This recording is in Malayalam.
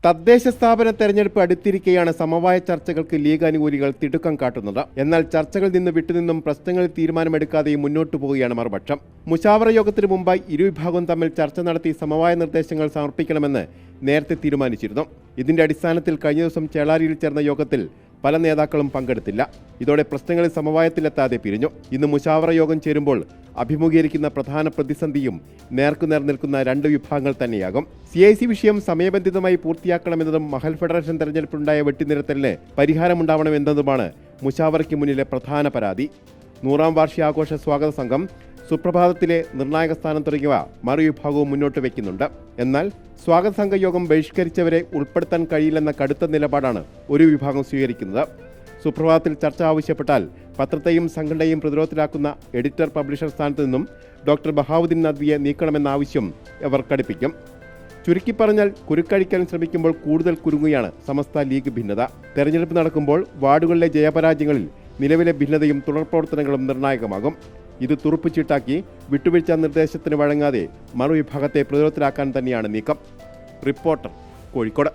തദ്ദേശ സ്ഥാപന തെരഞ്ഞെടുപ്പ് അടുത്തിരിക്കെയാണ് സമവായ ചർച്ചകൾക്ക് ലീഗ് അനുകൂലികൾ തിടുക്കം കാട്ടുന്നത്. എന്നാൽ ചർച്ചകളിൽ നിന്ന് വിട്ടുനിന്നും പ്രശ്നങ്ങളിൽ തീരുമാനമെടുക്കാതെയും മുന്നോട്ടു പോവുകയാണ് മറുപക്ഷം. മുശാവറ യോഗത്തിന് മുമ്പായി ഇരുവിഭാഗവും തമ്മിൽ ചർച്ച നടത്തി സമവായ നിർദ്ദേശങ്ങൾ സമർപ്പിക്കണമെന്ന് നേരത്തെ തീരുമാനിച്ചിരുന്നു. ഇതിന്റെ അടിസ്ഥാനത്തിൽ കഴിഞ്ഞ ദിവസം ചേളാരിയിൽ ചേർന്ന യോഗത്തിൽ പല നേതാക്കളും പങ്കെടുത്തില്ല. ഇതോടെ പ്രശ്നങ്ങളിൽ സമവായത്തിലെത്താതെ പിരിഞ്ഞു. ഇന്ന് മുശാവറ യോഗം ചേരുമ്പോൾ അഭിമുഖീകരിക്കുന്ന പ്രധാന പ്രതിസന്ധിയും നേർക്കുനേർ നിൽക്കുന്ന രണ്ട് വിഭാഗങ്ങൾ തന്നെയാകും. CIC വിഷയം സമയബന്ധിതമായി പൂർത്തിയാക്കണമെന്നതും മഹൽ ഫെഡറേഷൻ തെരഞ്ഞെടുപ്പിലുണ്ടായ വെട്ടിനിരത്തലിന് പരിഹാരമുണ്ടാവണമെന്നതുമാണ് മുശാവറയ്ക്ക് മുന്നിലെ പ്രധാന പരാതി. 100ാം വാർഷികാഘോഷ സ്വാഗത സംഘം, സുപ്രഭാതത്തിലെ നിർണായക സ്ഥാനം തുടങ്ങിയവ മറുവിഭാഗവും മുന്നോട്ട് വയ്ക്കുന്നുണ്ട്. എന്നാൽ സ്വാഗത സംഘ യോഗം ബഹിഷ്കരിച്ചവരെ ഉൾപ്പെടുത്താൻ കഴിയില്ലെന്ന കടുത്ത നിലപാടാണ് ഒരു വിഭാഗം സ്വീകരിക്കുന്നത്. സുപ്രഭാതത്തിൽ ചർച്ച ആവശ്യപ്പെട്ടാൽ പത്രത്തെയും സംഘടനയും പ്രതിരോധത്തിലാക്കുന്ന എഡിറ്റർ പബ്ലിഷർ സ്ഥാനത്ത് നിന്നും ഡോക്ടർ ബഹാവുദ്ദീൻ നദ്വിയെ നീക്കണമെന്ന ആവശ്യം അവർ കടുപ്പിക്കും. ചുരുക്കി പറഞ്ഞാൽ കുരുക്കഴിക്കാൻ ശ്രമിക്കുമ്പോൾ കൂടുതൽ കുരുങ്ങുകയാണ് സമസ്ത ലീഗ് ഭിന്നത. തെരഞ്ഞെടുപ്പ് നടക്കുമ്പോൾ വാർഡുകളിലെ ജയപരാജയങ്ങളിൽ നിലവിലെ ഭിന്നതയും തുടർപ്രവർത്തനങ്ങളും നിർണായകമാകും. ഇത് തുറുപ്പുചീട്ടാക്കി വിട്ടുവീഴ്ച നിർദ്ദേശത്തിന് വഴങ്ങാതെ മറുവിഭാഗത്തെ പ്രതിരോധത്തിലാക്കാൻ തന്നെയാണ് നീക്കം. റിപ്പോർട്ടർ, കോഴിക്കോട്.